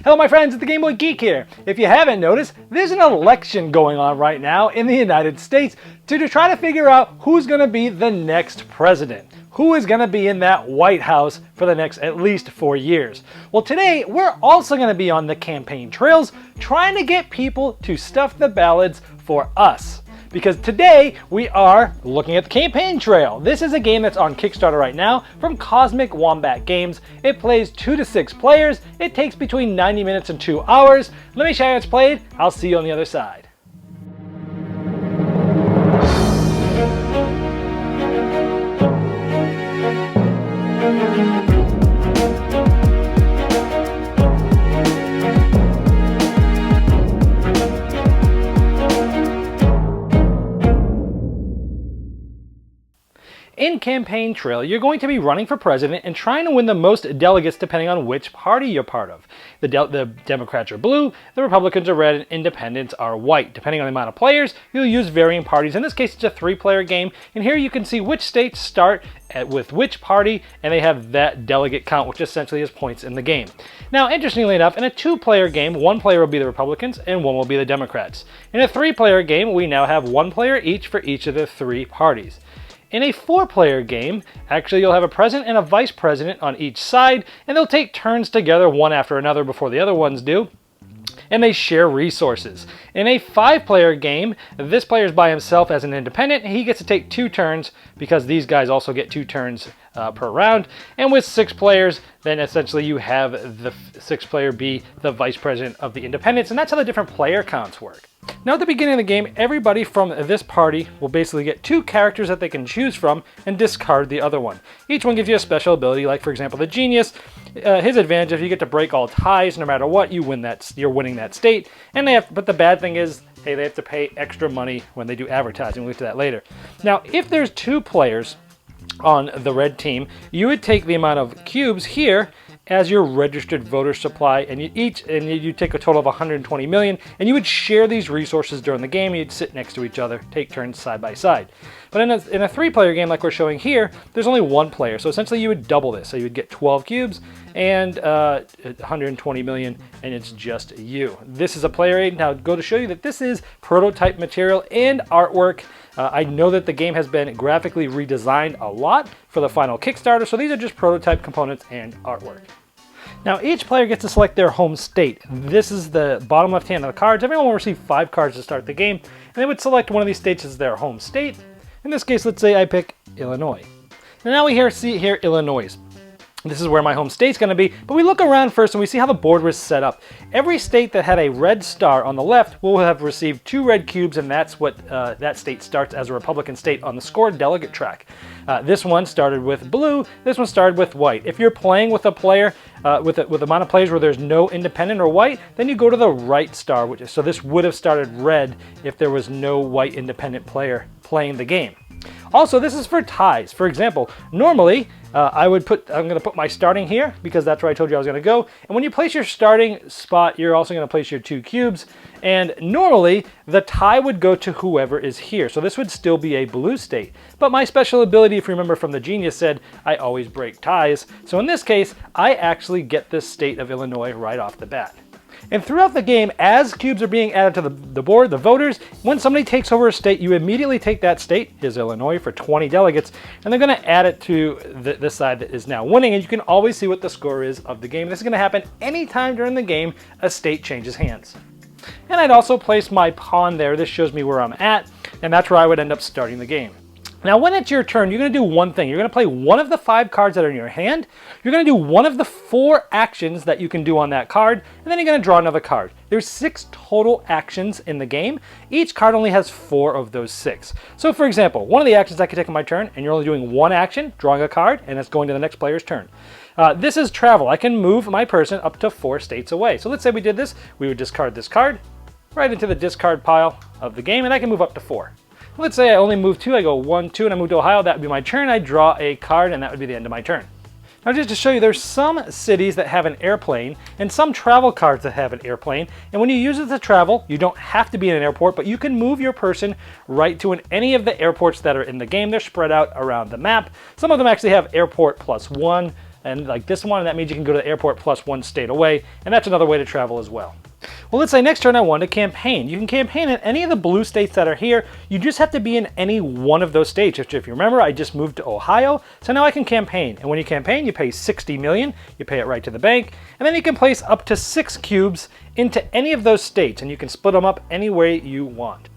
Hello my friends, it's the Game Boy Geek here. If you haven't noticed, there's an election going on right now in the United States to try to figure out who's going to be the next president. Who is going to be in that White House for the next at least 4 years. Well, today we're also going to be on the campaign trails trying to get people to stuff the ballots for us. Because today we are looking at the campaign trail. This is a game that's on Kickstarter right now from Cosmic Wombat Games. It plays 2 to 6 players. It takes between 90 minutes and 2 hours. Let me show you how it's played. I'll see you on the other side. In Campaign Trail, you're going to be running for president and trying to win the most delegates depending on which party you're part of. The Democrats are blue, the Republicans are red, and Independents are white. Depending on the amount of players, you'll use varying parties. In this case, it's a 3-player game, and here you can see which states start with which party, and they have that delegate count, which essentially is points in the game. Now, interestingly enough, in a 2-player game, 1 player will be the Republicans and 1 will be the Democrats. In a 3-player game, we now have 1 player each for each of the 3 parties. In a 4-player game, actually you'll have a president and a vice president on each side, and they'll take turns together one after another before the other ones do, and they share resources. In a 5-player game, this player is by himself as an independent, and he gets to take 2 turns because these guys also get 2 turns per round. And with 6 players, then essentially you have the 6th player be the vice president of the independents, and that's how the different player counts work. Now at the beginning of the game, everybody from this party will basically get 2 characters that they can choose from and discard the other one. Each one gives you a special ability, like for example the Genius. His advantage is you get to break all ties no matter what, you're winning that state. And but the bad thing is, hey, they have to pay extra money when they do advertising. We'll get to that later. Now if there's 2 players on the red team, you would take the amount of cubes here as your registered voter supply, and you take a total of 120 million, and you would share these resources during the game. You'd sit next to each other, take turns side by side. But in a 3-player game like we're showing here, there's only 1 player, so essentially you would double this. So you would get 12 cubes and 120 million, and it's just you. This is a player aid. Now go to show you that this is prototype material and artwork. I know that the game has been graphically redesigned a lot for the final Kickstarter, so these are just prototype components and artwork. Now each player gets to select their home state. This is the bottom left hand of the cards. Everyone will receive 5 cards to start the game, and they would select one of these states as their home state. In this case, let's say I pick Illinois. And now we see here Illinois. This is where my home state's going to be, but we look around first and we see how the board was set up. Every state that had a red star on the left will have received 2 red cubes, and that's what that state starts as a Republican state on the scored delegate track. This one started with blue, this one started with white. If you're playing with a player, with amount of players where there's no independent or white, then you go to the right star, so this would have started red if there was no white independent player playing the game. Also, this is for ties. For example, normally I'm going to put my starting here because that's where I told you I was going to go. And when you place your starting spot, you're also going to place your 2 cubes. And normally the tie would go to whoever is here. So this would still be a blue state. But my special ability, if you remember from the Genius, said I always break ties. So in this case, I actually get this state of Illinois right off the bat. And throughout the game, as cubes are being added to the board, the voters, when somebody takes over a state, you immediately take that state, here's Illinois, for 20 delegates, and they're going to add it to this side that is now winning, and you can always see what the score is of the game. This is going to happen anytime during the game a state changes hands. And I'd also place my pawn there. This shows me where I'm at, and that's where I would end up starting the game. Now, when it's your turn, you're going to do one thing. You're going to play one of the 5 cards that are in your hand. You're going to do one of the 4 actions that you can do on that card, and then you're going to draw another card. There's 6 total actions in the game. Each card only has 4 of those 6. So, for example, one of the actions I could take on my turn, and you're only doing 1 action, drawing a card, and it's going to the next player's turn. This is travel. I can move my person up to 4 states away. So let's say we did this. We would discard this card right into the discard pile of the game, and I can move up to 4. Let's say I only move 2, I go 1, 2, and I move to Ohio. That would be my turn. I draw a card, and that would be the end of my turn. Now just to show you, there's some cities that have an airplane and some travel cards that have an airplane. And when you use it to travel, you don't have to be in an airport, but you can move your person right to any of the airports that are in the game. They're spread out around the map. Some of them actually have airport +1 and like this one, and that means you can go to the airport plus 1 state away, and that's another way to travel as well. Well, let's say next turn I want to campaign. You can campaign in any of the blue states that are here. You just have to be in any one of those states. If you remember, I just moved to Ohio, so now I can campaign. And when you campaign, you pay 60 million. You pay it right to the bank, and then you can place up to 6 cubes into any of those states, and you can split them up any way you want.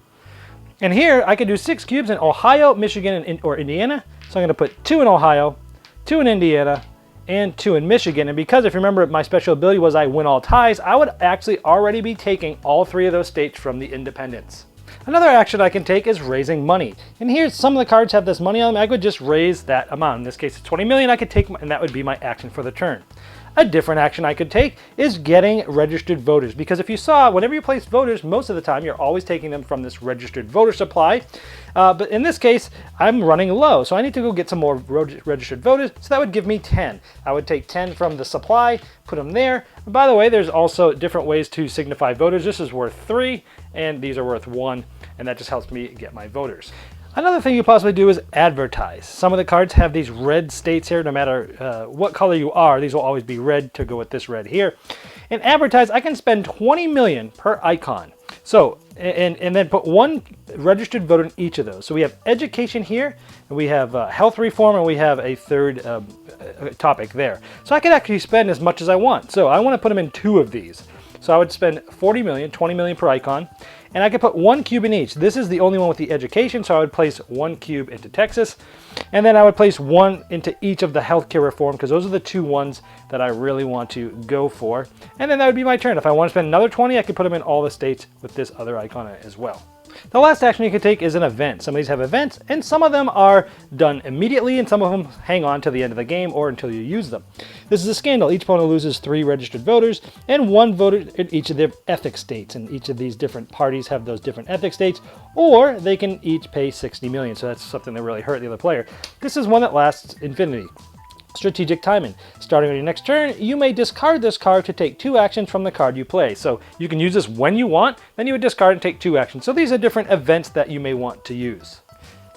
And here, I could do 6 cubes in Ohio, Michigan, or Indiana. So I'm going to put 2 in Ohio, 2 in Indiana, and 2 in Michigan. And because, if you remember, my special ability was I win all ties, I would actually already be taking all 3 of those states from the independents. Another action I can take is raising money. And here, some of the cards have this money on them. I could just raise that amount. In this case, it's 20 million. I could take, and that would be my action for the turn. A different action I could take is getting registered voters, because if you saw, whenever you place voters, most of the time you're always taking them from this registered voter supply. But in this case, I'm running low, so I need to go get some more registered voters, so that would give me 10. I would take 10 from the supply, put them there. And by the way, there's also different ways to signify voters. This is worth 3, and these are worth 1, and that just helps me get my voters. Another thing you possibly do is advertise. Some of the cards have these red states here. No matter what color you are, these will always be red to go with this red here. In advertise, I can spend 20 million per icon. So, and then put 1 registered voter in each of those. So we have education here, and we have health reform, and we have a third topic there. So I could actually spend as much as I want. So I want to put them in 2 of these. So I would spend 40 million, 20 million per icon, and I could put 1 cube in each. This is the only one with the education, so I would place 1 cube into Texas, and then I would place 1 into each of the healthcare reform, because those are the 2 ones that I really want to go for. And then that would be my turn. If I want to spend another 20, I could put them in all the states with this other icon as well. The last action you can take is an event. Some of these have events, and some of them are done immediately, and some of them hang on to the end of the game or until you use them. This is a scandal. Each opponent loses 3 registered voters and 1 voter in each of their ethic states, and each of these different parties have those different ethic states, or they can each pay 60 million, so that's something that really hurt the other player. This is one that lasts infinity. Strategic timing. Starting on your next turn, you may discard this card to take 2 actions from the card you play. So you can use this when you want, then you would discard and take 2 actions. So these are different events that you may want to use.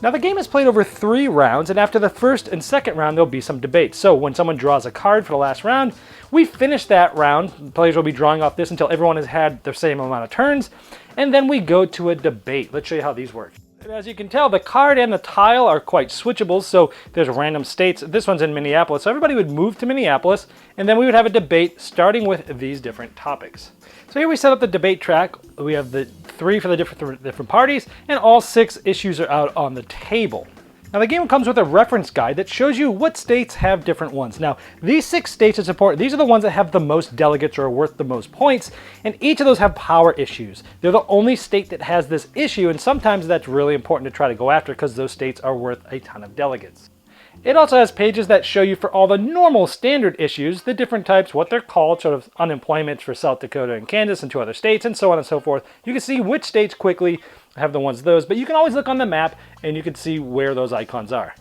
Now the game is played over 3 rounds, and after the first and second round there'll be some debates. So when someone draws a card for the last round, we finish that round. Players will be drawing off this until everyone has had the same amount of turns, and then we go to a debate. Let's show you how these work. As you can tell, the card and the tile are quite switchable, so there's random states. This one's in Minneapolis, so everybody would move to Minneapolis, and then we would have a debate starting with these different topics. So here we set up the debate track. We have the 3 for the different parties, and all 6 issues are out on the table. Now the game comes with a reference guide that shows you what states have different ones. Now these 6 states of support, these are the ones that have the most delegates or are worth the most points, and each of those have power issues. They're the only state that has this issue, and sometimes that's really important to try to go after because those states are worth a ton of delegates. It also has pages that show you for all the normal standard issues, the different types, what they're called, sort of unemployment for South Dakota and Kansas and 2 other states, and so on and so forth. You can see which states quickly have the ones those, but you can always look on the map and you can see where those icons are.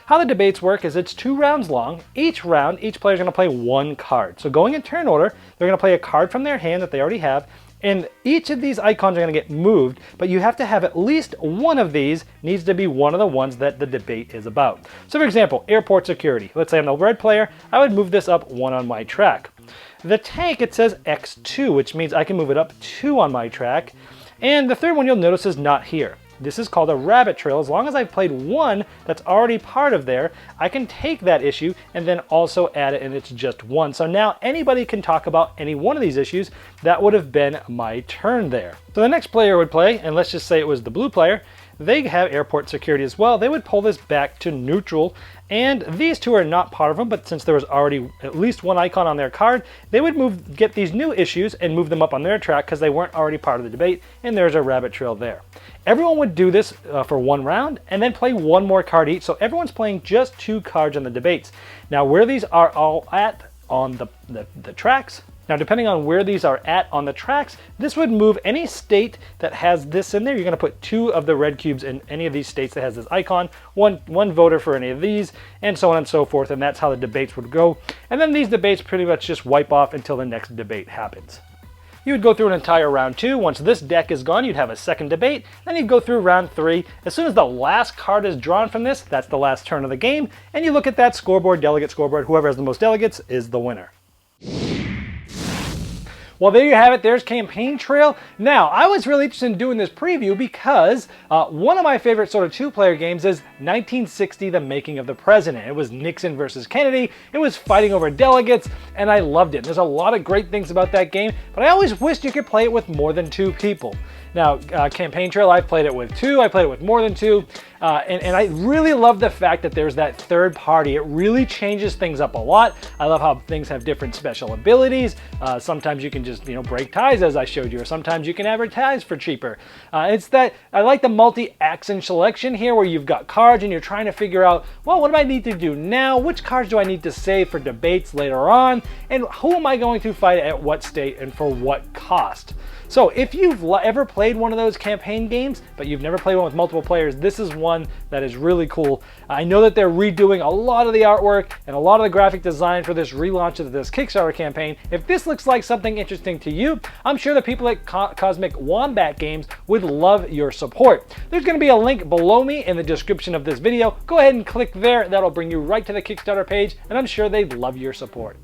How the debates work is it's 2 rounds long. Each round, each player is going to play 1 card. So going in turn order, they're going to play a card from their hand that they already have, and each of these icons are going to get moved, but you have to have at least one of these needs to be one of the ones that the debate is about. So for example, airport security. Let's say I'm the red player, I would move this up 1 on my track. The tank, it says X2, which means I can move it up 2 on my track. And the third one you'll notice is not here. This is called a rabbit trail. As long as I've played 1 that's already part of there, I can take that issue and then also add it, and it's just 1. So now anybody can talk about any one of these issues. That would have been my turn there. So the next player would play, and let's just say it was the blue player. They have airport security as well. They would pull this back to neutral, and these 2 are not part of them, but since there was already at least 1 icon on their card, they would get these new issues and move them up on their track because they weren't already part of the debate, and there's a rabbit trail there. Everyone would do this for 1 round and then play 1 more card each, so everyone's playing just 2 cards on the debates. Now where these are all at on the tracks, now depending on where these are at on the tracks, this would move any state that has this in there. You're going to put 2 of the red cubes in any of these states that has this icon, one voter for any of these, and so on and so forth, and that's how the debates would go. And then these debates pretty much just wipe off until the next debate happens. You would go through an entire round 2. Once this deck is gone, you'd have a second debate. Then you'd go through round 3. As soon as the last card is drawn from this, that's the last turn of the game. And you look at that scoreboard, delegate scoreboard. Whoever has the most delegates is the winner. Well, there you have it. There's Campaign Trail. Now, I was really interested in doing this preview because one of my favorite sort of two-player games is 1960, The Making of the President. It was Nixon versus Kennedy. It was fighting over delegates, and I loved it. There's a lot of great things about that game, but I always wished you could play it with more than 2 people. Now, Campaign Trail, I've played it with 2. I played it with more than 2. And I really love the fact that there's that third party. It really changes things up a lot. I love how things have different special abilities. Sometimes you can just, break ties as I showed you, or sometimes you can advertise for cheaper. It's that I like the multi-action selection here where you've got cards and you're trying to figure out, well, what do I need to do now? Which cards do I need to save for debates later on? And who am I going to fight at what state and for what cost? So if you've ever played one of those campaign games, but you've never played one with multiple players, this is one that is really cool. I know that they're redoing a lot of the artwork and a lot of the graphic design for this relaunch of this Kickstarter campaign. If this looks like something interesting to you, I'm sure the people at Cosmic Wombat Games would love your support. There's going to be a link below me in the description of this video. Go ahead and click there. That'll bring you right to the Kickstarter page, and I'm sure they'd love your support.